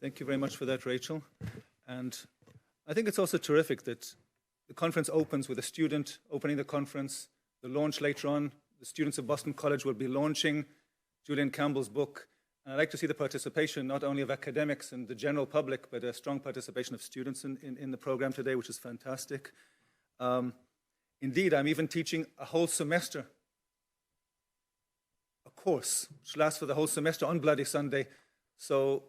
Thank you very much for that, Rachel. And I think it's also terrific that the conference opens with a student opening the conference. The launch later on, the students of Boston College will be launching Julian Campbell's book. And I'd like to see the participation not only of academics and the general public, but a strong participation of students in the program today, which is fantastic. Indeed, I'm even teaching a whole semester, a course which lasts for the whole semester on Bloody Sunday. So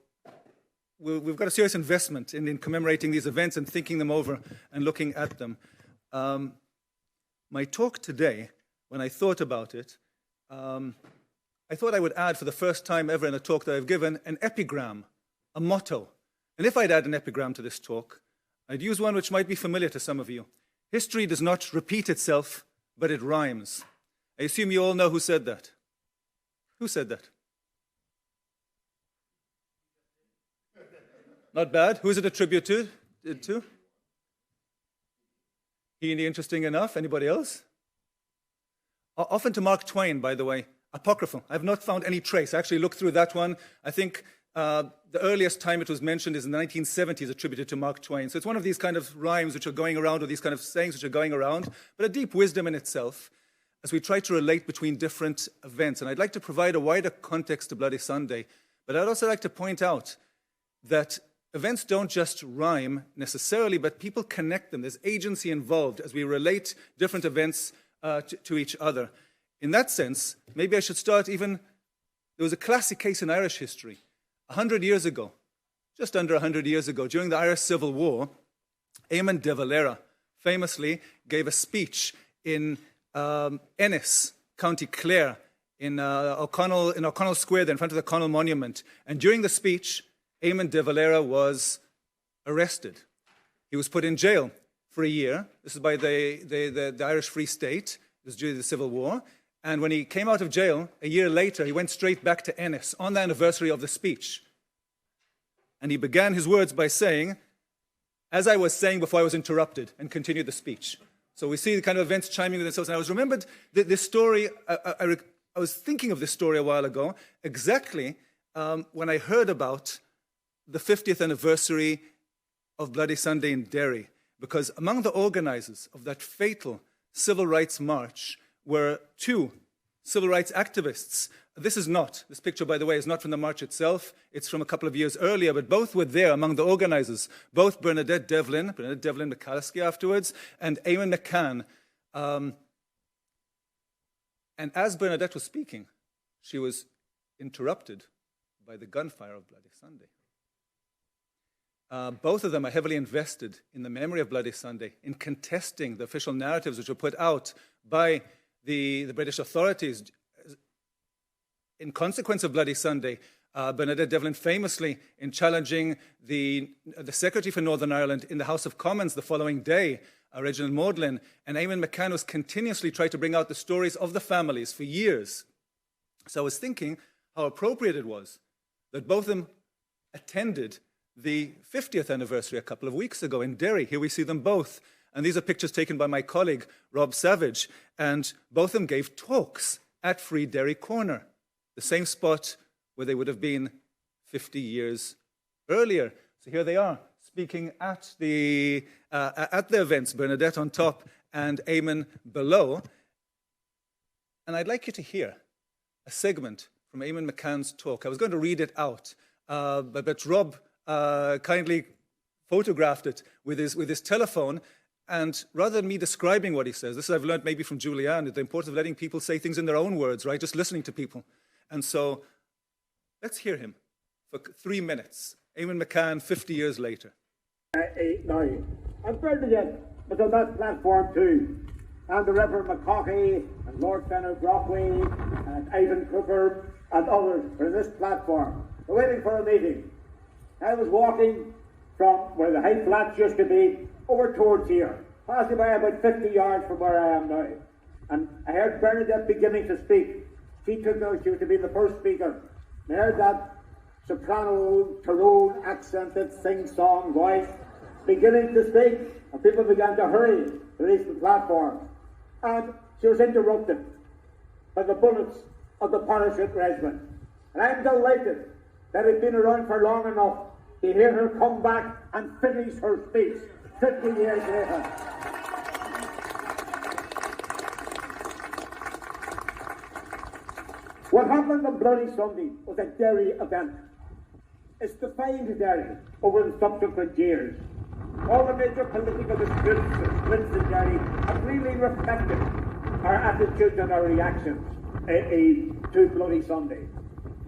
we've got a serious investment in commemorating these events and thinking them over and looking at them. My talk today, when I thought about it, I thought I would add for the first time ever in a talk that I've given an epigram, a motto. And if I'd add an epigram to this talk, I'd use one which might be familiar to some of you. History does not repeat itself, but it rhymes. I assume you all know who said that. Who said that? Not bad. Who is it attributed to? Heaney, interesting enough. Anybody else? Often to Mark Twain, by the way. Apocryphal. I have not found any trace. I actually looked through that one. I think the earliest time it was mentioned is in the 1970s, attributed to Mark Twain. So it's one of these kind of rhymes which are going around, or these kind of sayings which are going around, but a deep wisdom in itself as we try to relate between different events. And I'd like to provide a wider context to Bloody Sunday, but I'd also like to point out that events don't just rhyme necessarily, but people connect them. There's agency involved as we relate different events to each other. In that sense, maybe I should start even, there was a classic case in Irish history. 100 years ago, just under 100 years ago, during the Irish Civil War, Eamon de Valera famously gave a speech in Ennis, County Clare, in O'Connell Square, there in front of the O'Connell Monument. And during the speech, Eamon de Valera was arrested. He was put in jail for a year. This is by the Irish Free State. It was during the Civil War. And when he came out of jail, a year later, he went straight back to Ennis on the anniversary of the speech. And he began his words by saying, as I was saying before I was interrupted, and continued the speech. So we see the kind of events chiming with themselves. And I was remembered this story, I was thinking of this story a while ago, exactly when I heard about the 50th anniversary of Bloody Sunday in Derry. Because among the organizers of that fatal civil rights march were two civil rights activists. This picture, by the way, is not from the march itself. It's from a couple of years earlier, but both were there among the organizers. Both Bernadette Devlin McCalskey afterwards, and Eamon McCann. And as Bernadette was speaking, she was interrupted by the gunfire of Bloody Sunday. Both of them are heavily invested in the memory of Bloody Sunday, in contesting the official narratives which were put out by the British authorities. In consequence of Bloody Sunday, Bernadette Devlin famously in challenging the Secretary for Northern Ireland in the House of Commons the following day, Reginald Maudlin, and Eamon McCann was continuously trying to bring out the stories of the families for years. So I was thinking how appropriate it was that both of them attended the 50th anniversary a couple of weeks ago in Derry. Here we see them both. And these are pictures taken by my colleague, Rob Savage. And both of them gave talks at Free Derry Corner, the same spot where they would have been 50 years earlier. So here they are, speaking at the events, Bernadette on top and Eamon below. And I'd like you to hear a segment from Eamon McCann's talk. I was going to read it out, but Rob kindly photographed it with his telephone. And rather than me describing what he says, this I've learned maybe from Julianne, the importance of letting people say things in their own words, right? Just listening to people. And so let's hear him for 3 minutes. Eamon McCann, 50 years later. Now, I'm proud to get on that platform too. And the Reverend McCaughey and Lord Fenner Brockway and Ivan Cooper and others are on this platform. They're waiting for a meeting. I was walking from where the high flats used to be over towards here, passing by about 50 yards from where I am now. And I heard Bernadette beginning to speak. She was to be the first speaker. I heard that soprano, Tyrone, accented, sing-song voice beginning to speak, and people began to hurry to reach the platform. And she was interrupted by the bullets of the parachute regiment. And I'm delighted that it's been around for long enough to hear her come back and finish her speech 50 years later. What happened on Bloody Sunday was a Derry event. It's defined Derry over the subsequent years. All the major political disputes and splits in Derry have really reflected our attitudes and our reactions to Bloody Sunday.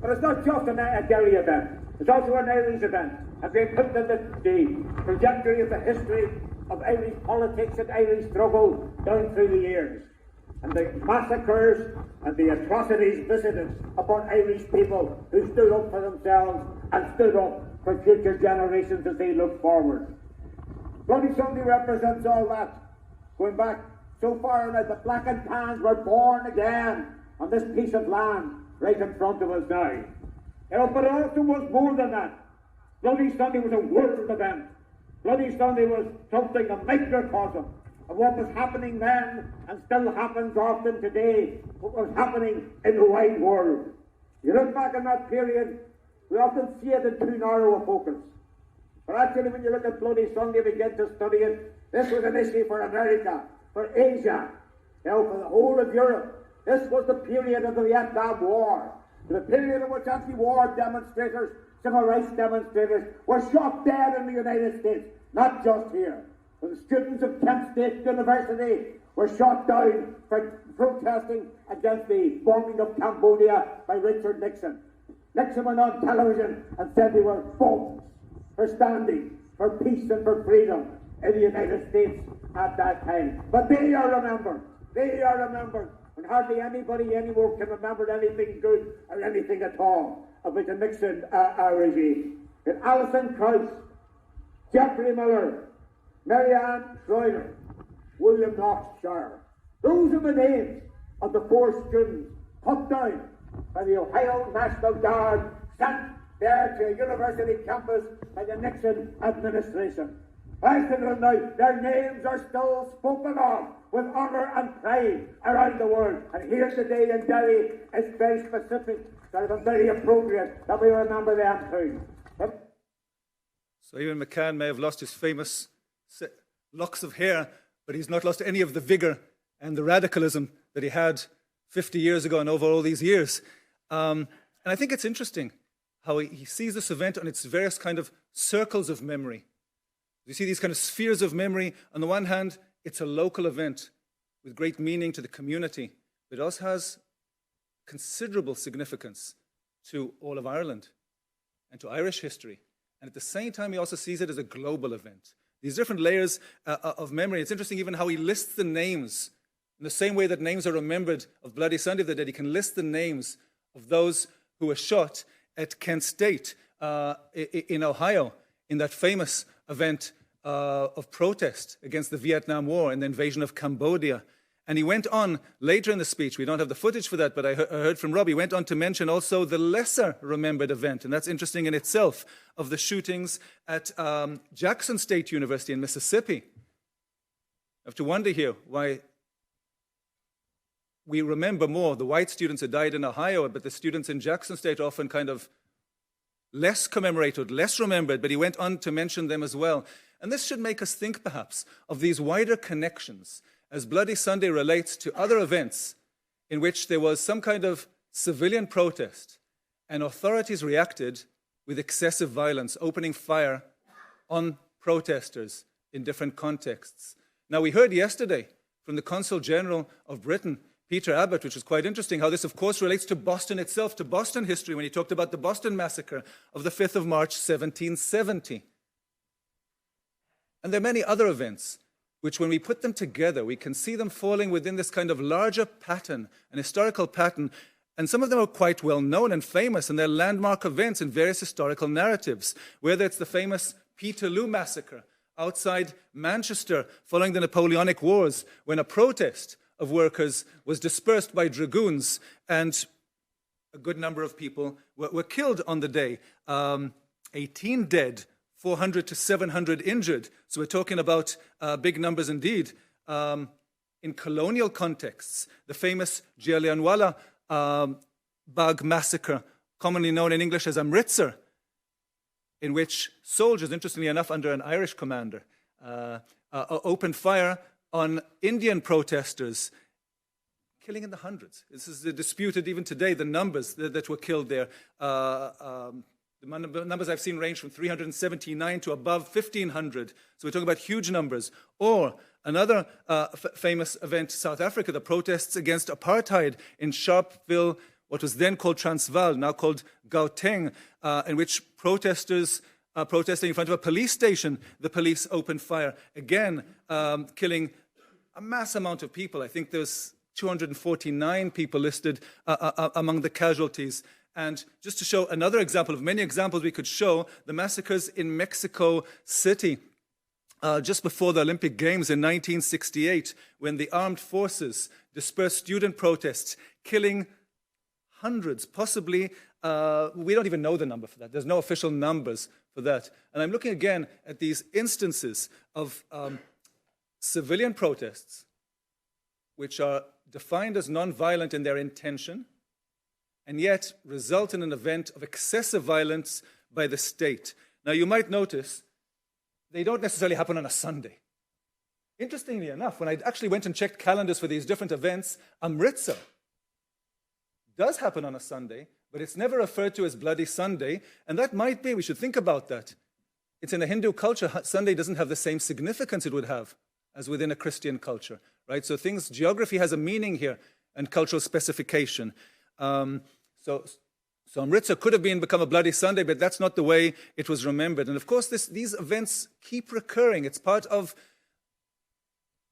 But it's not just a Derry event, it's also an Irish event. And they put in the trajectory of the history of Irish politics and Irish struggle down through the years. And the massacres and the atrocities visited upon Irish people who stood up for themselves and stood up for future generations as they look forward. Bloody Sunday represents all that. Going back so far now, the black and tans were born again on this piece of land right in front of us now. But it also was more than that. Bloody Sunday was a world event. Bloody Sunday was something, a microcosm of what was happening then and still happens often today, what was happening in the wide world. You look back on that period, we often see it in too narrow a focus. But actually, when you look at Bloody Sunday, begin to study it, this was an issue for America, for Asia, for the whole of Europe. This was the period of the Vietnam War, the period in which anti-war demonstrators, civil rights demonstrators, were shot dead in the United States, not just here. The students of Kent State University were shot down for protesting against the bombing of Cambodia by Richard Nixon. Nixon went on television and said they were bombs for standing for peace and for freedom in the United States at that time. But they are remembered. They are remembered. And hardly anybody anymore can remember anything good or anything at all about the Nixon regime. And Alison Krauss, Geoffrey Miller, Marianne Schroeder, William Knox Shire. Those are the names of the 4 students cut down by the Ohio National Guard, sent there to a university campus by the Nixon administration. I think now their names are still spoken of with honour and pride around the world. And here today in Derry, it's very specific, so it's very appropriate that we remember them too. So even McCann may have lost his famous locks of hair, but he's not lost any of the vigour and the radicalism that he had 50 years ago and over all these years. And I think it's interesting how he sees this event on its various kind of circles of memory. You see these kind of spheres of memory. On the one hand, it's a local event with great meaning to the community, but it also has considerable significance to all of Ireland and to Irish history. And at the same time, he also sees it as a global event. These different layers of memory. It's interesting even how he lists the names. In the same way that names are remembered of Bloody Sunday of the Dead, he can list the names of those who were shot at Kent State in Ohio in that famous event of protest against the Vietnam War and the invasion of Cambodia. And he went on later in the speech, we don't have the footage for that, but I heard from Rob, he went on to mention also the lesser remembered event, and that's interesting in itself, of the shootings at Jackson State University in Mississippi. I have to wonder here why we remember more the white students who died in Ohio, but the students in Jackson State are often kind of less commemorated, less remembered, but he went on to mention them as well. And this should make us think perhaps of these wider connections as Bloody Sunday relates to other events in which there was some kind of civilian protest and authorities reacted with excessive violence, opening fire on protesters in different contexts. Now, we heard yesterday from the Consul General of Britain, Peter Abbott, which is quite interesting, how this, of course, relates to Boston itself, to Boston history, when he talked about the Boston Massacre of the 5th of March, 1770. And there are many other events which, when we put them together, we can see them falling within this kind of larger pattern, an historical pattern, and some of them are quite well known and famous, and they're landmark events in various historical narratives, whether it's the famous Peterloo Massacre outside Manchester following the Napoleonic Wars, when a protest of workers was dispersed by dragoons, and a good number of people were killed on the day. 18 dead, 400 to 700 injured. So we're talking about big numbers indeed. In colonial contexts, the famous Jallianwala Bagh massacre, commonly known in English as Amritsar, in which soldiers, interestingly enough, under an Irish commander, opened fire on Indian protesters, killing in the hundreds. This is disputed even today, the numbers that were killed there. The numbers I've seen range from 379 to above 1,500. So we're talking about huge numbers. Or another famous event, South Africa, the protests against apartheid in Sharpeville, what was then called Transvaal, now called Gauteng, in which protesters protesting in front of a police station, the police opened fire, again killing a mass amount of people. I think there's 249 people listed among the casualties. And just to show another example of many examples we could show, the massacres in Mexico City just before the Olympic Games in 1968, when the armed forces dispersed student protests, killing hundreds, possibly, we don't even know the number for that. There's no official numbers for that. And I'm looking again at these instances of civilian protests, which are defined as non-violent in their intention, and yet result in an event of excessive violence by the state. Now, you might notice they don't necessarily happen on a Sunday. Interestingly enough, when I actually went and checked calendars for these different events, Amritsar does happen on a Sunday, but it's never referred to as Bloody Sunday, and that might be, we should think about that. It's in a Hindu culture, Sunday doesn't have the same significance it would have as within a Christian culture, right? So geography has a meaning here, and cultural specification. So Amritsar could have become a Bloody Sunday, but that's not the way it was remembered. And of course, these events keep recurring. It's part of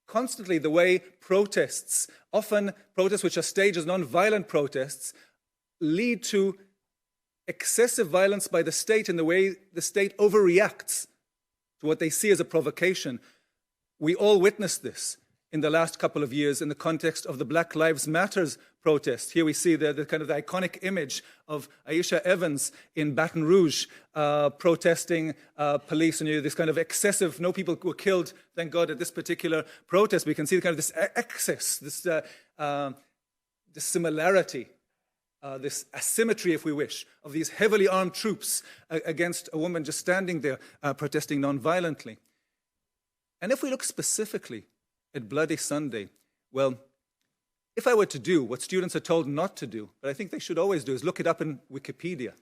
constantly the way protests, often protests which are staged as non-violent protests, lead to excessive violence by the state in the way the state overreacts to what they see as a provocation. We all witnessed this in the last couple of years in the context of the Black Lives Matter protest. Here we see the kind of the iconic image of Aisha Evans in Baton Rouge protesting police, and this kind of excessive, no people were killed, thank God, at this particular protest. We can see the kind of this excess, this similarity, this asymmetry, if we wish, of these heavily armed troops against a woman just standing there protesting non-violently. And if we look specifically at Bloody Sunday, well, if I were to do what students are told not to do, but I think they should always do, is look it up in Wikipedia.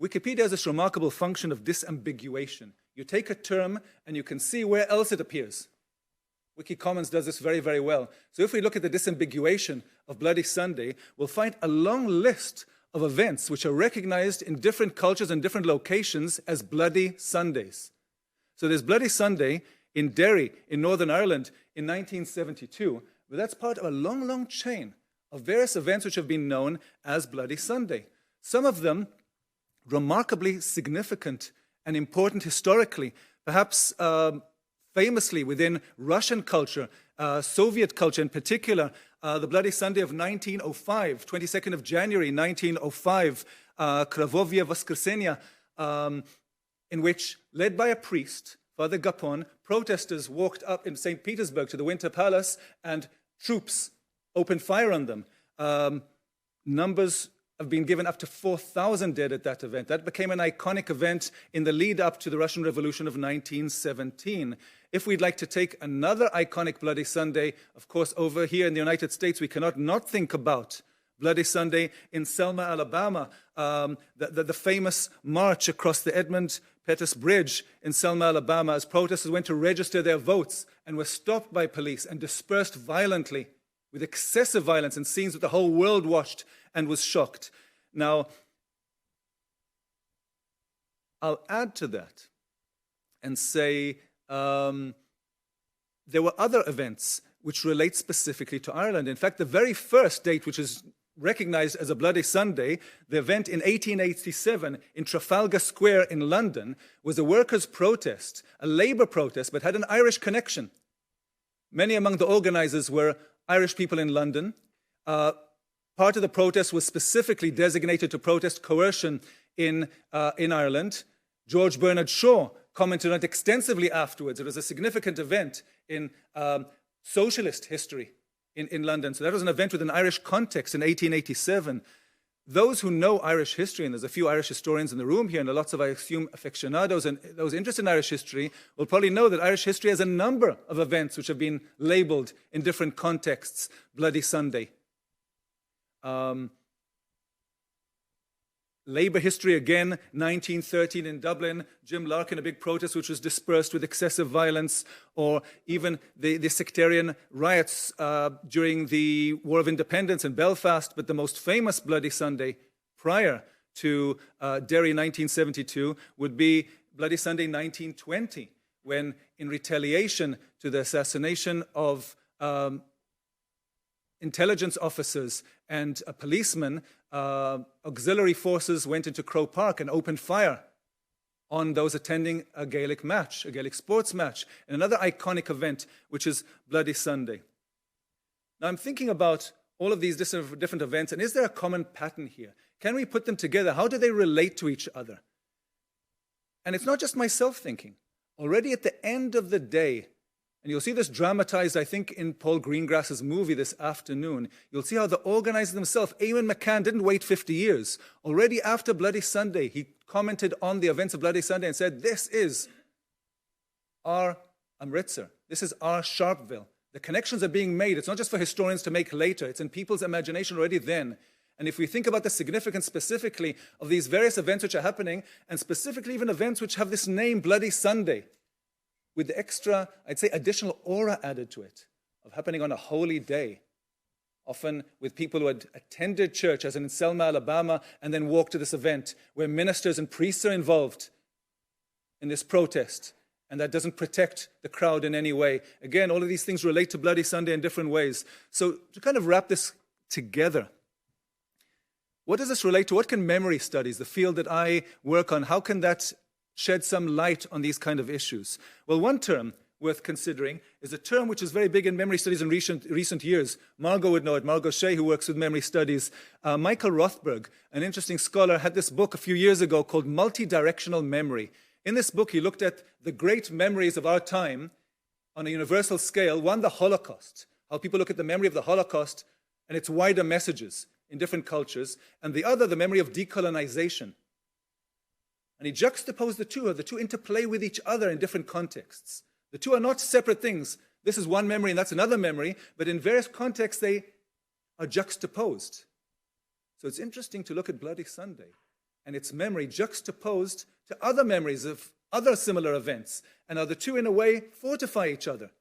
Wikipedia has this remarkable function of disambiguation. You take a term and you can see where else it appears. Wikicommons does this very, very well. So if we look at the disambiguation of Bloody Sunday, we'll find a long list of events which are recognized in different cultures and different locations as Bloody Sundays. So there's Bloody Sunday in Derry, in Northern Ireland, in 1972, but that's part of a long, long chain of various events which have been known as Bloody Sunday. Some of them remarkably significant and important historically, perhaps famously within Russian culture, Soviet culture in particular, the Bloody Sunday of 1905, 22nd of January 1905, Kravovye Voskresenia, in which, led by a priest, Father Gapon, protesters walked up in St. Petersburg to the Winter Palace and troops opened fire on them. Numbers have been given up to 4,000 dead at that event. That became an iconic event in the lead up to the Russian Revolution of 1917. If we'd like to take another iconic Bloody Sunday, of course, over here in the United States, we cannot not think about Bloody Sunday in Selma, Alabama, the famous march across the Edmund Pettus Bridge in Selma, Alabama, as protesters went to register their votes and were stopped by police and dispersed violently with excessive violence in scenes that the whole world watched and was shocked. Now, I'll add to that and say there were other events which relate specifically to Ireland. In fact, the very first date which is recognized as a Bloody Sunday, the event in 1887 in Trafalgar Square in London, was a workers' protest, a labor protest, but had an Irish connection. Many among the organizers were Irish people in London. Part of the protest was specifically designated to protest coercion in Ireland. George Bernard Shaw commented on it extensively afterwards. It was a significant event in socialist history in London. So that was an event with an Irish context in 1887. those who know Irish history, and there's a few Irish historians in the room here, and lots of, I assume, aficionados and those interested in Irish history will probably know that Irish history has a number of events which have been labeled in different contexts. Bloody Sunday. Labour history again, 1913 in Dublin, Jim Larkin, a big protest which was dispersed with excessive violence, or even the sectarian riots during the War of Independence in Belfast, but the most famous Bloody Sunday prior to Derry 1972 would be Bloody Sunday 1920, when in retaliation to the assassination of intelligence officers and a policeman, auxiliary forces went into Croke Park and opened fire on those attending a Gaelic match, a Gaelic sports match, and another iconic event, which is Bloody Sunday. Now I'm thinking about all of these different events, and is there a common pattern here? Can we put them together? How do they relate to each other? And it's not just myself thinking. Already at the end of the day, and you'll see this dramatized, I think, in Paul Greengrass's movie this afternoon. You'll see how the organizers themselves, Eamon McCann, didn't wait 50 years. Already after Bloody Sunday, he commented on the events of Bloody Sunday and said, this is our Amritsar. This is our Sharpeville. The connections are being made. It's not just for historians to make later. It's in people's imagination already then. And if we think about the significance specifically of these various events which are happening, and specifically even events which have this name, Bloody Sunday, with the extra, I'd say, additional aura added to it, of happening on a holy day, often with people who had attended church, as in Selma, Alabama, and then walked to this event, where ministers and priests are involved in this protest, and that doesn't protect the crowd in any way. Again, all of these things relate to Bloody Sunday in different ways. So to kind of wrap this together, what does this relate to? What can memory studies, the field that I work on, how can that shed some light on these kind of issues? Well, one term worth considering is a term which is very big in memory studies in recent years. Margot would know it, Margot Shea, who works with memory studies. Michael Rothberg, an interesting scholar, had this book a few years ago called Multidirectional Memory. In this book, he looked at the great memories of our time on a universal scale. One, the Holocaust, how people look at the memory of the Holocaust and its wider messages in different cultures. And the other, the memory of decolonization. And he juxtaposed the two interplay with each other in different contexts. The two are not separate things. This is one memory and that's another memory, but in various contexts they are juxtaposed. So it's interesting to look at Bloody Sunday and its memory juxtaposed to other memories of other similar events, and how the two in a way fortify each other.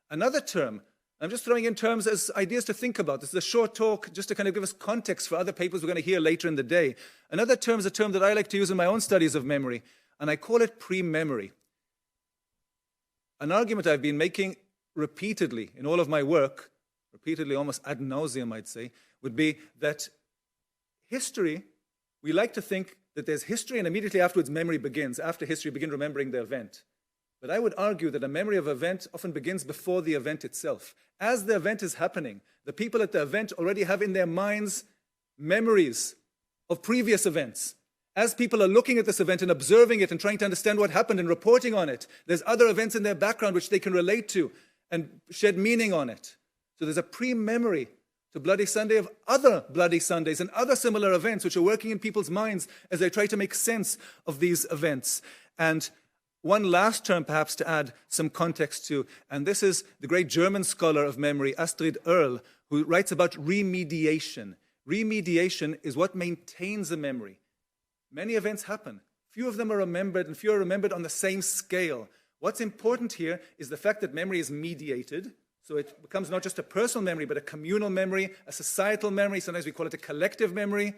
Another term, I'm just throwing in terms as ideas to think about. This is a short talk just to kind of give us context for other papers we're going to hear later in the day. Another term is a term that I like to use in my own studies of memory, and I call it pre-memory. An argument I've been making repeatedly in all of my work, repeatedly almost ad nauseum I'd say, would be that history, we like to think that there's history and immediately afterwards memory begins. After history, begin remembering the event. But I would argue that a memory of an event often begins before the event itself. As the event is happening, the people at the event already have in their minds memories of previous events. As people are looking at this event and observing it and trying to understand what happened and reporting on it, there's other events in their background which they can relate to and shed meaning on it. So there's a pre-memory to Bloody Sunday of other Bloody Sundays and other similar events which are working in people's minds as they try to make sense of these events. And one last term, perhaps, to add some context to, and this is the great German scholar of memory, Astrid Erl, who writes about remediation. Remediation is what maintains a memory. Many events happen. Few of them are remembered, and few are remembered on the same scale. What's important here is the fact that memory is mediated, so it becomes not just a personal memory, but a communal memory, a societal memory, sometimes we call it a collective memory,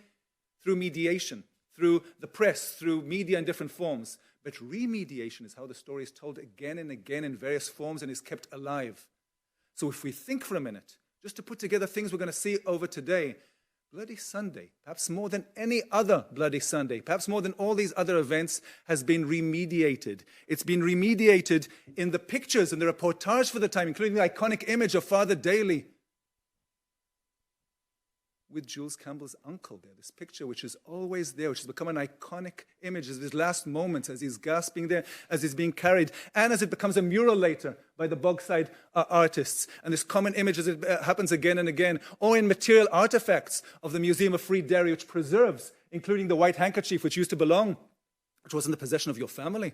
through mediation, through the press, through media in different forms. But remediation is how the story is told again and again in various forms and is kept alive. So if we think for a minute, just to put together things we're going to see over today, Bloody Sunday, perhaps more than any other Bloody Sunday, perhaps more than all these other events, has been remediated. It's been remediated in the pictures and the reportage for the time, including the iconic image of Father Daly with Jules Campbell's uncle there. This picture, which is always there, which has become an iconic image of his last moments as he's gasping there, as he's being carried, and as it becomes a mural later by the Bogside artists. And this common image as it happens again and again, or in material artifacts of the Museum of Free Derry, which preserves, including the white handkerchief, which used to belong, which was in the possession of your family,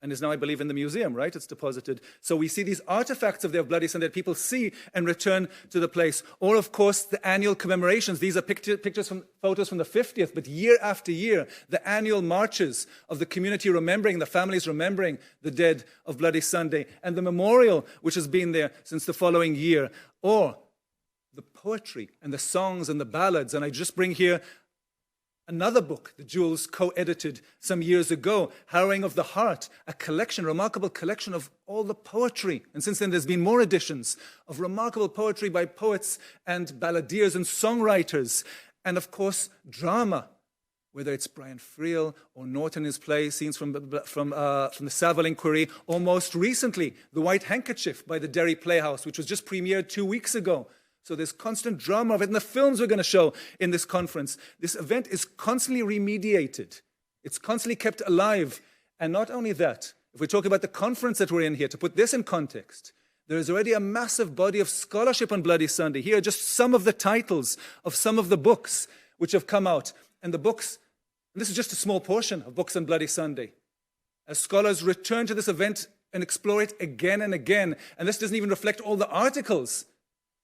and is now, I believe, in the museum, right? It's deposited. So we see these artifacts of their Bloody Sunday that people see and return to the place. Or, of course, the annual commemorations. These are photos from the 50th, but year after year, the annual marches of the community remembering, the families remembering the dead of Bloody Sunday, and the memorial, which has been there since the following year. Or the poetry and the songs and the ballads. And I just bring here another book that Jules co-edited some years ago, Harrowing of the Heart, a collection, remarkable collection of all the poetry. And since then, there's been more editions of remarkable poetry by poets and balladeers and songwriters. And of course, drama, whether it's Brian Friel or Norton in his play, scenes from the Savile Inquiry, or most recently, The White Handkerchief by the Derry Playhouse, which was just premiered 2 weeks ago. So there's constant drama of it. And the films we're going to show in this conference. This event is constantly remediated. It's constantly kept alive. And not only that, if we talk about the conference that we're in here, to put this in context, there is already a massive body of scholarship on Bloody Sunday. Here are just some of the titles of some of the books which have come out. And the books, and this is just a small portion of books on Bloody Sunday. As scholars return to this event and explore it again and again. And this doesn't even reflect all the articles.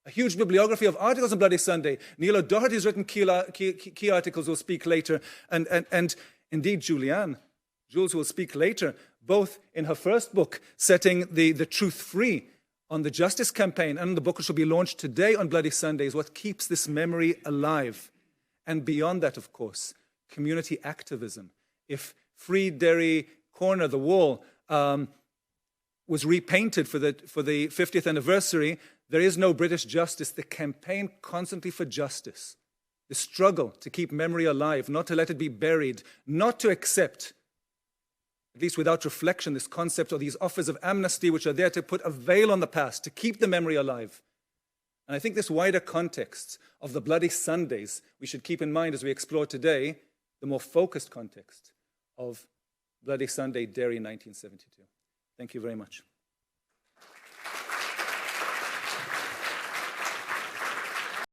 A huge bibliography of articles on Bloody Sunday. Neil O'Doherty has written key articles. We'll speak later. And indeed, Jules will speak later, both in her first book, setting the truth free on the Justice Campaign, and the book which will be launched today on Bloody Sunday is what keeps this memory alive. And beyond that, of course, community activism. If Free Derry Corner, the wall, was repainted for the 50th anniversary, there is no British justice. The campaign constantly for justice, the struggle to keep memory alive, not to let it be buried, not to accept, at least without reflection, this concept or these offers of amnesty which are there to put a veil on the past, to keep the memory alive. And I think this wider context of the Bloody Sundays we should keep in mind as we explore today the more focused context of Bloody Sunday, Derry, 1972. Thank you very much.